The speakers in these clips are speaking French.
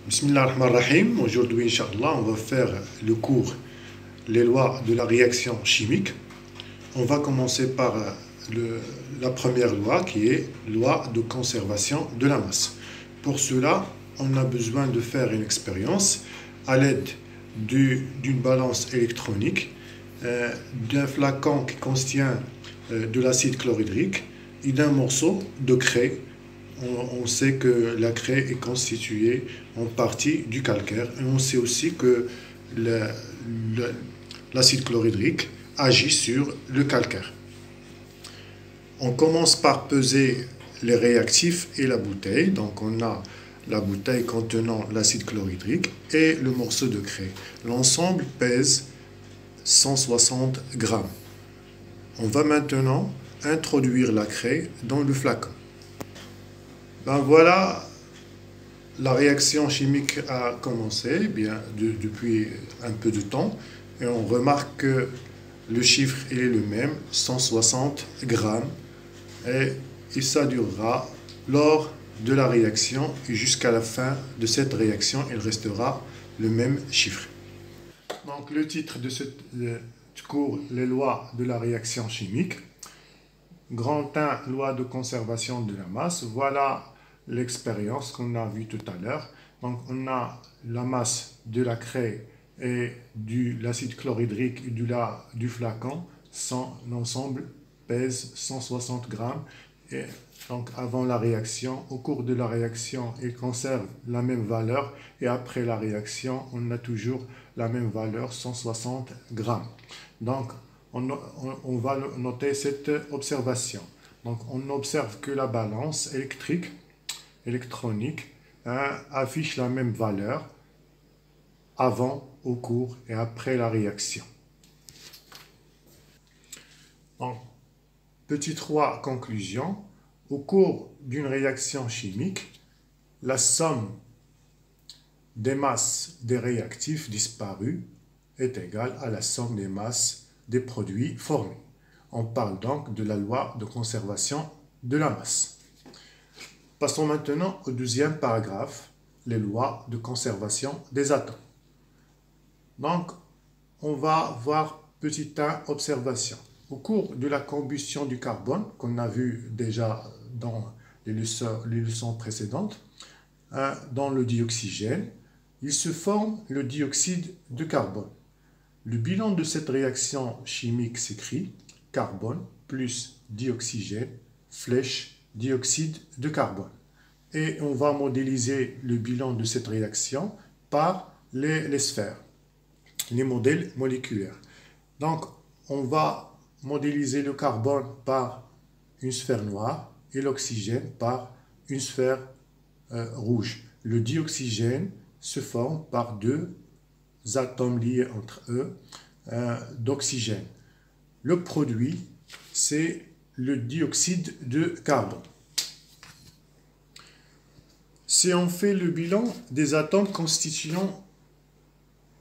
Bismillah ar-Rahman ar-Rahim. Aujourd'hui, Inch'Allah, on va faire le cours Les lois de la réaction chimique. On va commencer par la première loi qui est loi de conservation de la masse. Pour cela, on a besoin de faire une expérience à l'aide d'une balance électronique, d'un flacon qui contient de l'acide chlorhydrique et d'un morceau de craie. On sait que la craie est constituée en partie du calcaire et on sait aussi que l'acide chlorhydrique agit sur le calcaire. On commence par peser les réactifs et la bouteille. Donc on a la bouteille contenant l'acide chlorhydrique et le morceau de craie. L'ensemble pèse 160 grammes. On va maintenant introduire la craie dans le flacon. Ben voilà, la réaction chimique a commencé depuis un peu de temps et on remarque que le chiffre est le même, 160 grammes, et ça durera lors de la réaction et jusqu'à la fin de cette réaction, il restera le même chiffre. Donc le titre de ce cours, les lois de la réaction chimique. Grand 1, loi de conservation de la masse. Voilà l'expérience qu'on a vue tout à l'heure. Donc on a la masse de la craie et de l'acide chlorhydrique et du flacon. L'ensemble pèse 160 grammes. Et donc avant la réaction, au cours de la réaction, il conserve la même valeur. Et après la réaction, on a toujours la même valeur, 160 grammes. Donc on va noter cette observation. Donc on observe que la balance électronique affiche la même valeur avant, au cours et après la réaction. Donc, petit 3, conclusion. Au cours d'une réaction chimique, la somme des masses des réactifs disparus est égale à la somme des masses des produits formés. On parle donc de la loi de conservation de la masse. Passons maintenant au deuxième paragraphe, les lois de conservation des atomes. Donc, on va voir petit 1, observation. Au cours de la combustion du carbone, qu'on a vu déjà dans les leçons précédentes, dans le dioxygène, il se forme le dioxyde de carbone. Le bilan de cette réaction chimique s'écrit carbone plus dioxygène flèche dioxyde de carbone. Et on va modéliser le bilan de cette réaction par les sphères, les modèles moléculaires. Donc, on va modéliser le carbone par une sphère noire et l'oxygène par une sphère rouge. Le dioxygène se forme par deux atomes liés entre eux d'oxygène. Le produit, c'est le dioxyde de carbone. Si on fait le bilan des atomes constituant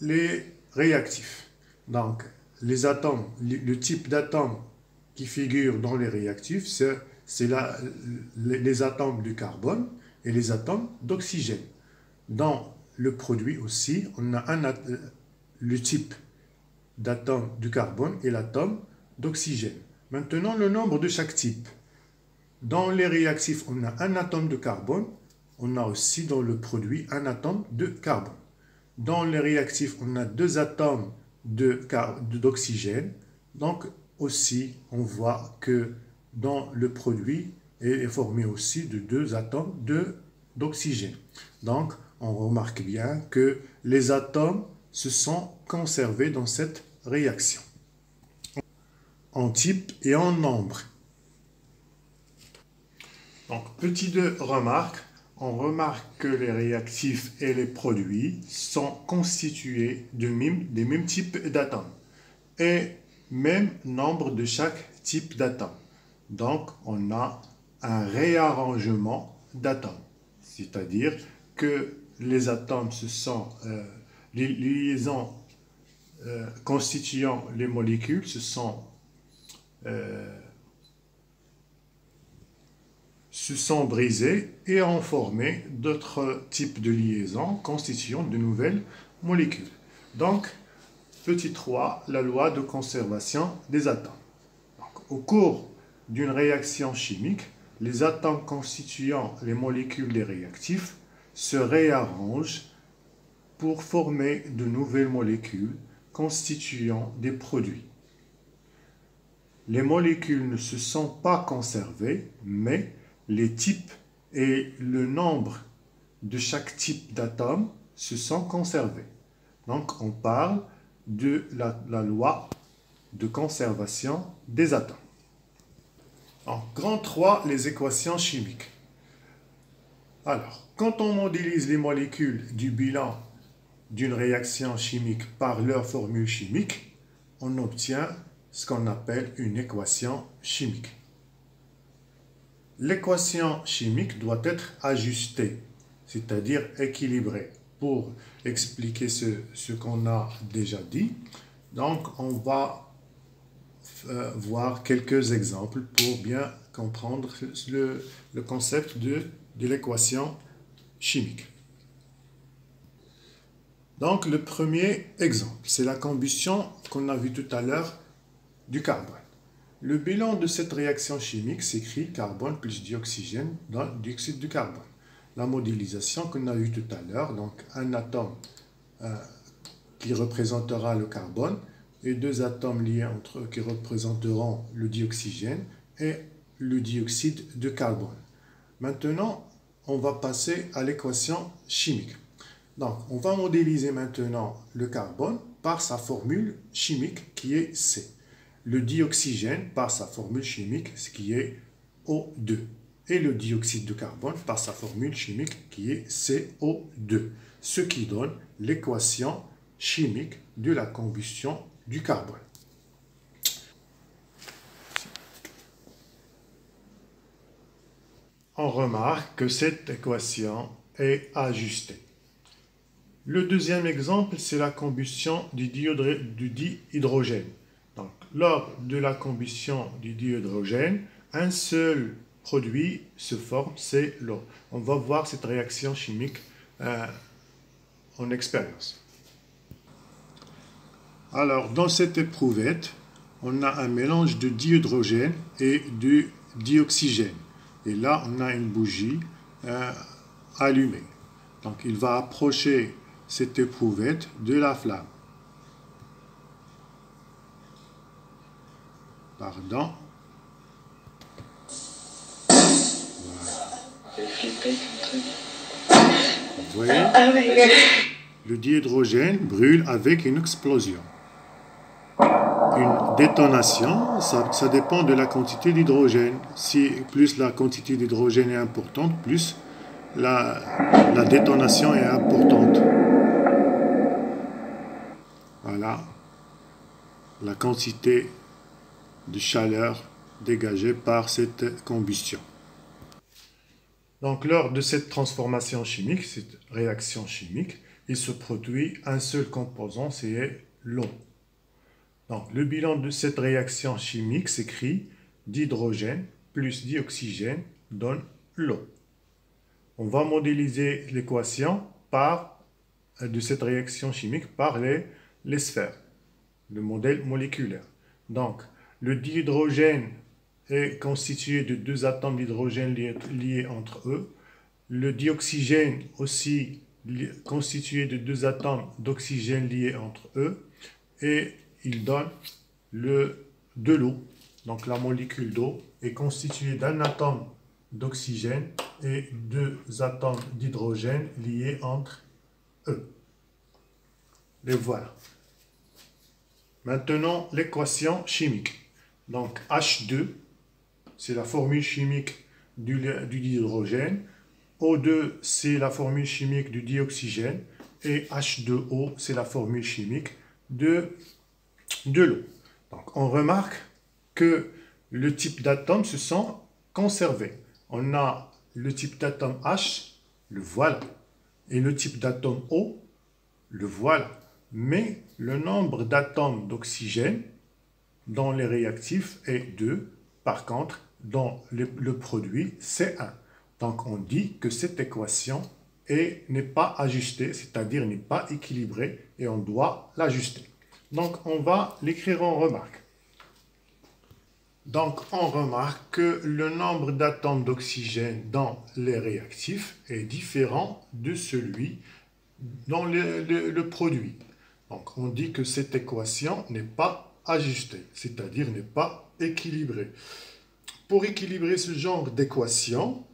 les réactifs, donc les atomes, le type d'atomes qui figurent dans les réactifs, c'est les atomes de carbone et les atomes d'oxygène. Dans le produit aussi, on a le type d'atome du carbone et l'atome d'oxygène. Maintenant, le nombre de chaque type. Dans les réactifs, on a un atome de carbone, on a aussi dans le produit un atome de carbone. Dans les réactifs, on a deux atomes d'oxygène. Donc aussi, on voit que dans le produit est formé aussi de deux atomes d'oxygène. Donc, on remarque bien que les atomes se sont conservés dans cette réaction, en type et en nombre. Donc, petit 2, remarque. On remarque que les réactifs et les produits sont constitués des mêmes types d'atomes et même nombre de chaque type d'atome. Donc, on a un réarrangement d'atomes, c'est-à-dire que les atomes, ce sont les liaisons constituant les molécules, ce se sont brisés et ont formé d'autres types de liaisons constituant de nouvelles molécules. Donc, petit 3, la loi de conservation des atomes. Donc, au cours d'une réaction chimique, les atomes constituant les molécules des réactifs se réarrangent pour former de nouvelles molécules constituant des produits. Les molécules ne se sont pas conservées, mais les types et le nombre de chaque type d'atome se sont conservés. Donc, on parle de la loi de conservation des atomes. En grand 3, les équations chimiques. Alors, quand on modélise les molécules du bilan d'une réaction chimique par leur formule chimique, on obtient ce qu'on appelle une équation chimique. L'équation chimique doit être ajustée, c'est-à-dire équilibrée. Pour expliquer ce qu'on a déjà dit, donc on va voir quelques exemples pour bien comprendre le concept de l'équation chimique. Donc le premier exemple, c'est la combustion qu'on a vue tout à l'heure du carbone. Le bilan de cette réaction chimique s'écrit carbone plus dioxygène dans le dioxyde de carbone. La modélisation qu'on a vue tout à l'heure, donc un atome qui représentera le carbone et deux atomes liés entre eux qui représenteront le dioxygène et le dioxyde de carbone. Maintenant, on va passer à l'équation chimique. Donc, on va modéliser maintenant le carbone par sa formule chimique qui est C. Le dioxygène par sa formule chimique, ce qui est O2. Et le dioxyde de carbone par sa formule chimique qui est CO2. Ce qui donne l'équation chimique de la combustion du carbone. On remarque que cette équation est ajustée. Le deuxième exemple, c'est la combustion du dihydrogène. Donc, lors de la combustion du dihydrogène, un seul produit se forme, c'est l'eau. On va voir cette réaction chimique en expérience. Alors, dans cette éprouvette, on a un mélange de dihydrogène et de dioxygène. Et là, on a une bougie allumée. Donc, il va approcher cette éprouvette de la flamme. Pardon. Vous voyez, le dihydrogène brûle avec une explosion. Une détonation, ça dépend de la quantité d'hydrogène. Si plus la quantité d'hydrogène est importante, plus la détonation est importante. Voilà la quantité de chaleur dégagée par cette combustion. Donc, lors de cette transformation chimique, cette réaction chimique, il se produit un seul composant, c'est l'eau. Donc, le bilan de cette réaction chimique s'écrit d'hydrogène plus dioxygène donne l'eau. On va modéliser l'équation de cette réaction chimique par les sphères, le modèle moléculaire. Donc, le dihydrogène est constitué de deux atomes d'hydrogène liés entre eux. Le dioxygène aussi constitué de deux atomes d'oxygène liés entre eux. Et il donne de l'eau. Donc la molécule d'eau est constituée d'un atome d'oxygène et deux atomes d'hydrogène liés entre eux. Et voilà. Maintenant, l'équation chimique. Donc H2, c'est la formule chimique du dihydrogène. O2, c'est la formule chimique du dioxygène. Et H2O, c'est la formule chimique de l'eau. Donc on remarque que le type d'atomes se sont conservés. On a le type d'atome H, le voilà. Et le type d'atome O, le voilà. Mais le nombre d'atomes d'oxygène dans les réactifs est 2. Par contre, dans le produit, c'est 1. Donc on dit que cette équation n'est pas ajustée, c'est-à-dire n'est pas équilibrée, et on doit l'ajuster. Donc on va l'écrire en remarque. Donc on remarque que le nombre d'atomes d'oxygène dans les réactifs est différent de celui dans le produit. Donc on dit que cette équation n'est pas ajustée, c'est-à-dire n'est pas équilibrée. Pour équilibrer ce genre d'équation,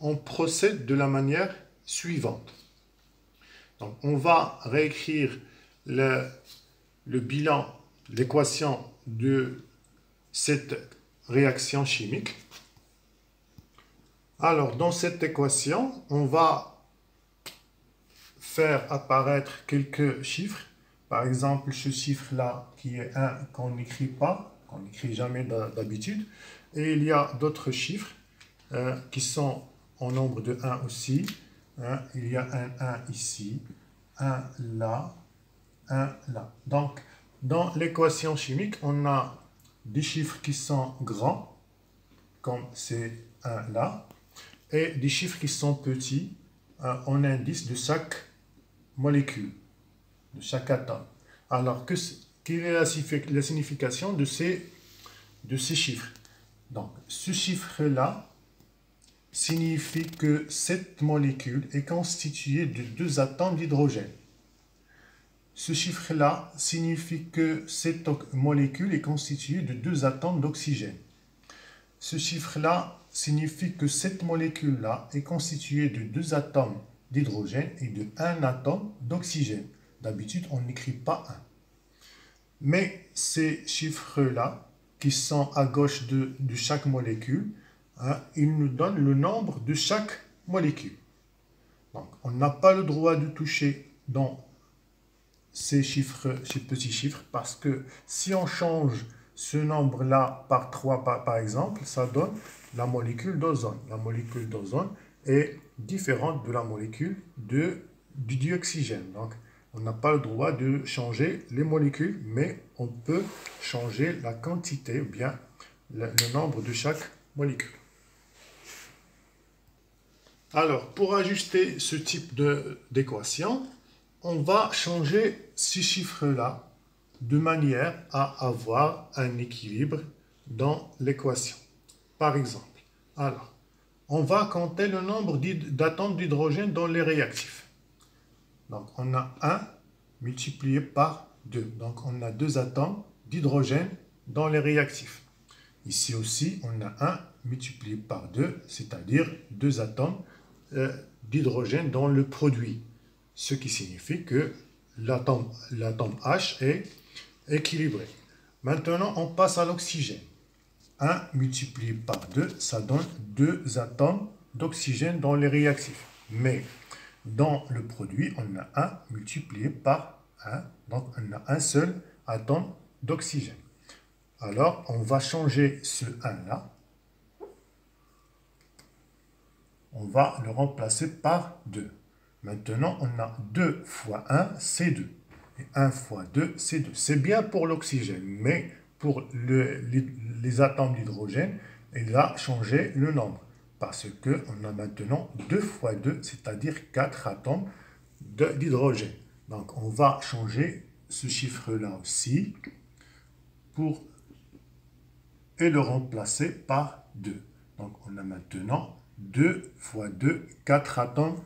on procède de la manière suivante. Donc on va réécrire le bilan, l'équation de cette réaction chimique. Alors dans cette équation, on va faire apparaître quelques chiffres. Par exemple, ce chiffre-là qui est 1 qu'on n'écrit pas, qu'on n'écrit jamais d'habitude. Et il y a d'autres chiffres qui sont en nombre de 1 aussi. Il y a un 1 ici, un là, un là. Donc, dans l'équation chimique, on a des chiffres qui sont grands, comme ces 1 là, et des chiffres qui sont petits en indice de chaque molécule, de chaque atome. Alors, quelle est la signification de ces chiffres? Donc, ce chiffre-là signifie que cette molécule est constituée de 2 atomes d'hydrogène. Ce chiffre-là signifie que cette molécule est constituée de 2 atomes d'oxygène. Ce chiffre-là signifie que cette molécule-là est constituée de 2 atomes d'hydrogène et de 1 atome d'oxygène. D'habitude, on n'écrit pas 1. Mais ces chiffres-là, qui sont à gauche de chaque molécule, ils nous donnent le nombre de chaque molécule. Donc, on n'a pas le droit de toucher dans ces chiffres, ces petits chiffres, parce que si on change ce nombre-là par 3, par exemple, ça donne la molécule d'ozone. La molécule d'ozone est différente de la molécule du dioxygène. Donc, on n'a pas le droit de changer les molécules, mais on peut changer la quantité, ou bien le nombre de chaque molécule. Alors, pour ajuster ce type d'équation, on va changer ces chiffres-là de manière à avoir un équilibre dans l'équation. Par exemple, alors, on va compter le nombre d'atomes d'hydrogène dans les réactifs. Donc, on a 1 multiplié par 2. Donc, on a 2 atomes d'hydrogène dans les réactifs. Ici aussi, on a 1 multiplié par 2, c'est-à-dire 2 atomes d'hydrogène dans le produit. Ce qui signifie que l'atome H est équilibré. Maintenant, on passe à l'oxygène. 1 multiplié par 2, ça donne 2 atomes d'oxygène dans les réactifs. Mais dans le produit, on a 1 multiplié par 1, donc on a un seul atome d'oxygène. Alors, on va changer ce 1-là. On va le remplacer par 2. Maintenant, on a 2 fois 1, c'est 2. Et 1 fois 2, c'est 2. C'est bien pour l'oxygène, mais pour les atomes d'hydrogène, il a changé le nombre. Parce qu'on a maintenant 2 fois 2, c'est-à-dire 4 atomes d'hydrogène. Donc, on va changer ce chiffre-là aussi et le remplacer par 2. Donc, on a maintenant 2 fois 2, 4 atomes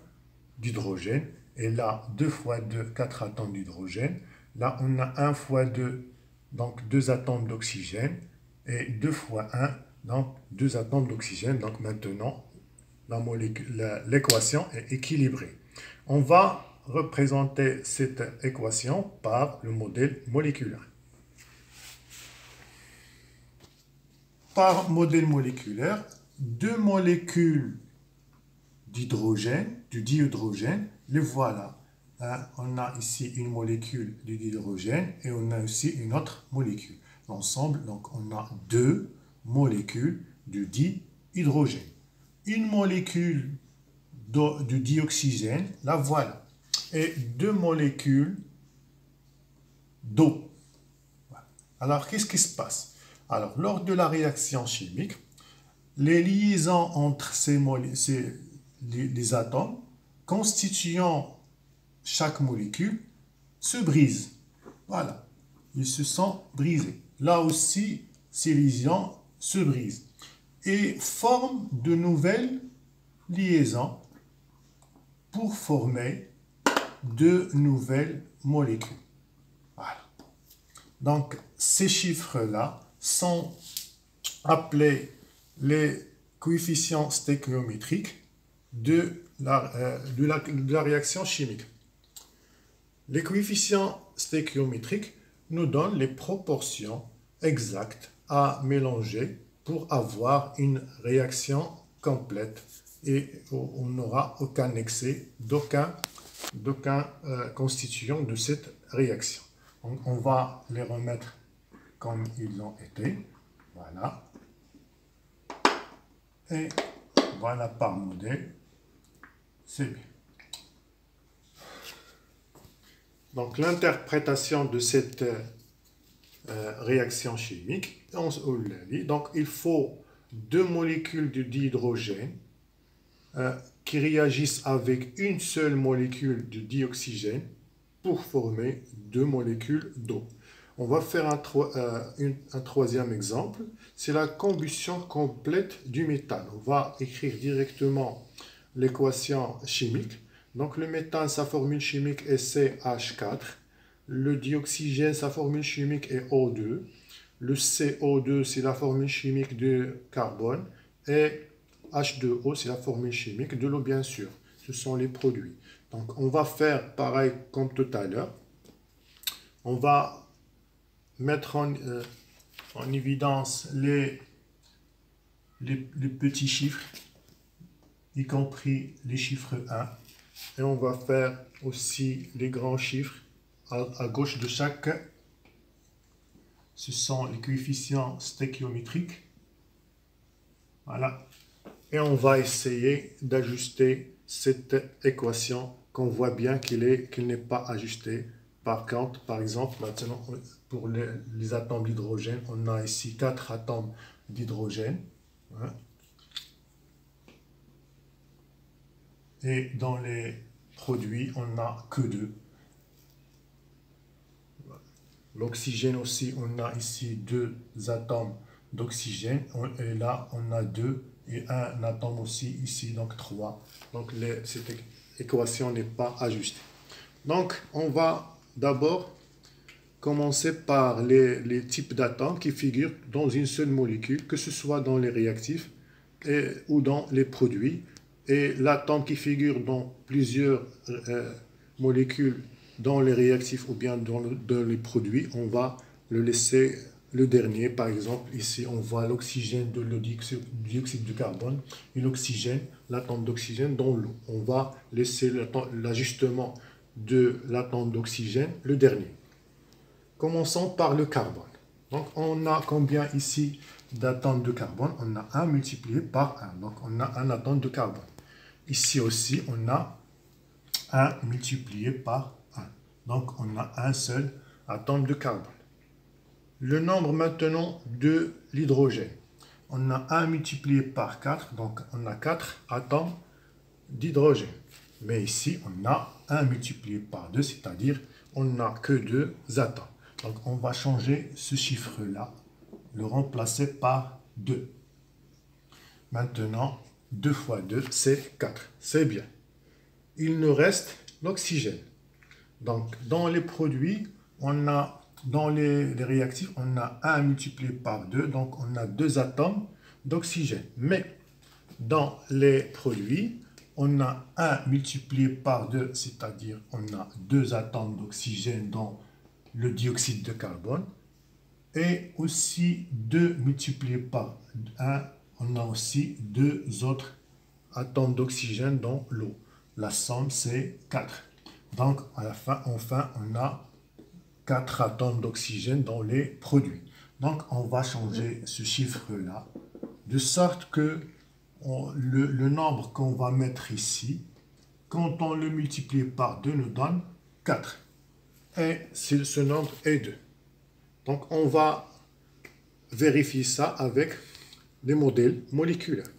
d'hydrogène. Et là, 2 fois 2, 4 atomes d'hydrogène. Là, on a 1 fois 2, donc 2 atomes d'oxygène. Et 2 fois 1, donc 2 atomes d'oxygène. Donc maintenant, l'équation est équilibrée. On va représenter cette équation par le modèle moléculaire. Par modèle moléculaire, 2 molécules d'hydrogène, du dihydrogène, les voilà. On a ici une molécule de dihydrogène et on a aussi une autre molécule. Ensemble, donc, on a 2 molécules de dihydrogène. Une molécule du dioxygène, la voilà. Et 2 molécules d'eau. Voilà. Alors, qu'est-ce qui se passe? Alors, lors de la réaction chimique, les liaisons entre les atomes constituant chaque molécule se brisent. Voilà, ils se sont brisés. Là aussi, ces liaisons se brisent et forment de nouvelles liaisons pour former de nouvelles molécules. Voilà. Donc, ces chiffres-là sont appelés les coefficients stéchiométriques de la réaction chimique. Les coefficients stéchiométriques nous donnent les proportions exactes à mélanger pour avoir une réaction complète et on n'aura aucun excès d'aucun constituant de cette réaction. On va les remettre comme ils ont été. Voilà. Et voilà par modèle. C'est bien. Donc l'interprétation de cette réaction chimique, on l'a dit. Donc il faut deux molécules de dihydrogène qui réagissent avec une seule molécule de dioxygène pour former deux molécules d'eau. On va faire un troisième exemple, c'est la combustion complète du méthane. On va écrire directement l'équation chimique. Donc le méthane, sa formule chimique est CH4. Le dioxygène, sa formule chimique est O2. Le CO2, c'est la formule chimique de carbone. Et H2O, c'est la formule chimique de l'eau, bien sûr. Ce sont les produits. Donc on va faire pareil comme tout à l'heure. On va mettre en évidence les petits chiffres, y compris les chiffres 1. Et on va faire aussi les grands chiffres à gauche de chaque. Ce sont les coefficients stéchiométriques. Voilà. Et on va essayer d'ajuster cette équation qu'on voit bien qu'elle n'est pas ajustée. Par contre, par exemple, maintenant, pour les atomes d'hydrogène, on a ici 4 atomes d'hydrogène. Hein. Et dans les produits, on n'a que 2. L'oxygène aussi, on a ici 2 atomes d'oxygène. Et là, on a 2 et un atome aussi ici, donc 3. Donc cette équation n'est pas ajustée. Donc, on va d'abord commencer par les types d'atomes qui figurent dans une seule molécule, que ce soit dans les réactifs ou dans les produits. Et l'atome qui figure dans plusieurs molécules dans les réactifs ou bien dans les produits, on va le laisser le dernier. Par exemple, ici, on voit l'oxygène de le dioxyde de carbone et l'oxygène, l'atome d'oxygène dans l'eau. On va laisser l'ajustement de l'atome d'oxygène le dernier. Commençons par le carbone. Donc, on a combien ici d'atomes de carbone? On a 1 multiplié par 1. Donc, on a un atome de carbone. Ici aussi, on a 1 multiplié par 1. Donc, on a un seul atome de carbone. Le nombre maintenant de l'hydrogène. On a 1 multiplié par 4. Donc, on a 4 atomes d'hydrogène. Mais ici, on a 1 multiplié par 2, c'est-à-dire on n'a que 2 atomes. Donc, on va changer ce chiffre-là, le remplacer par 2. Maintenant, 2 fois 2, c'est 4. C'est bien. Il nous reste l'oxygène. Donc, dans les produits, dans les réactifs, on a 1 multiplié par 2. Donc, on a 2 atomes d'oxygène. Mais, dans les produits, on a 1 multiplié par 2, c'est-à-dire on a 2 atomes d'oxygène dans le dioxyde de carbone. Et aussi 2 multiplié par 1, on a aussi 2 autres atomes d'oxygène dans l'eau. La somme, c'est 4. Donc, à la fin, enfin, on a 4 atomes d'oxygène dans les produits. Donc, on va changer ce chiffre-là, de sorte que le nombre qu'on va mettre ici, quand on le multiplie par 2, nous donne 4. Et ce nombre est 2. Donc, on va vérifier ça avec des modèles moléculaires.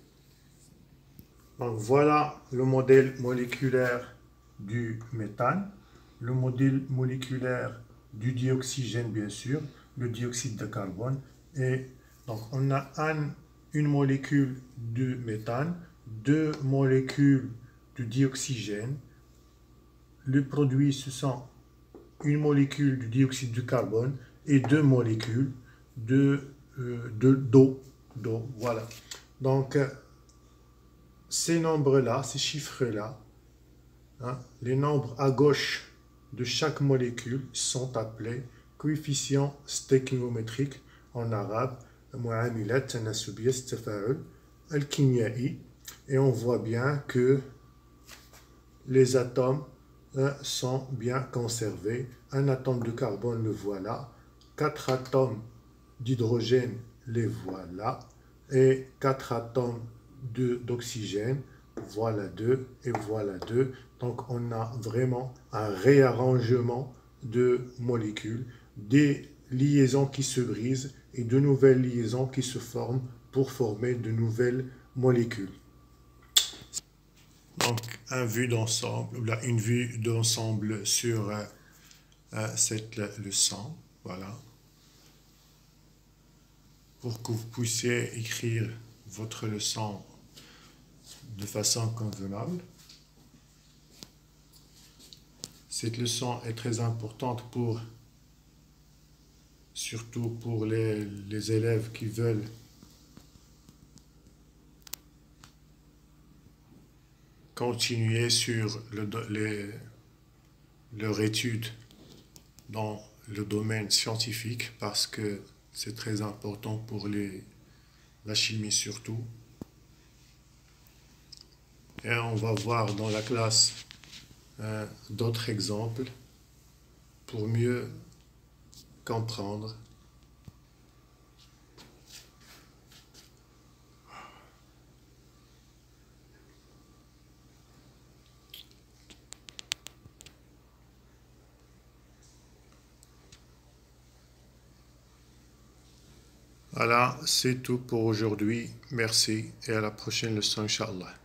Donc voilà le modèle moléculaire du méthane, le modèle moléculaire du dioxygène bien sûr, le dioxyde de carbone. Et donc on a une molécule de méthane, deux molécules de dioxygène. Le produit, ce sont une molécule du dioxyde de carbone et deux molécules d'eau. Voilà. Donc, ces nombres-là, ces chiffres-là, hein, les nombres à gauche de chaque molécule sont appelés coefficients stéquiométriques en arabe, معاملات تناسبية التفاعل الكيميائي. Et on voit bien que les atomes sont bien conservés. Un atome de carbone, le voilà. 4 atomes d'hydrogène, les voilà. Et 4 atomes d'oxygène, voilà 2 et voilà 2. Donc on a vraiment un réarrangement de molécules, des liaisons qui se brisent et de nouvelles liaisons qui se forment pour former de nouvelles molécules. Donc, une vue d'ensemble sur cette leçon, voilà, pour que vous puissiez écrire votre leçon de façon convenable. Cette leçon est très importante surtout pour les élèves qui veulent continuer sur leur étude dans le domaine scientifique parce que c'est très important pour la chimie surtout. Et on va voir dans la classe d'autres exemples pour mieux comprendre. Voilà, c'est tout pour aujourd'hui. Merci et à la prochaine leçon, Inch'Allah.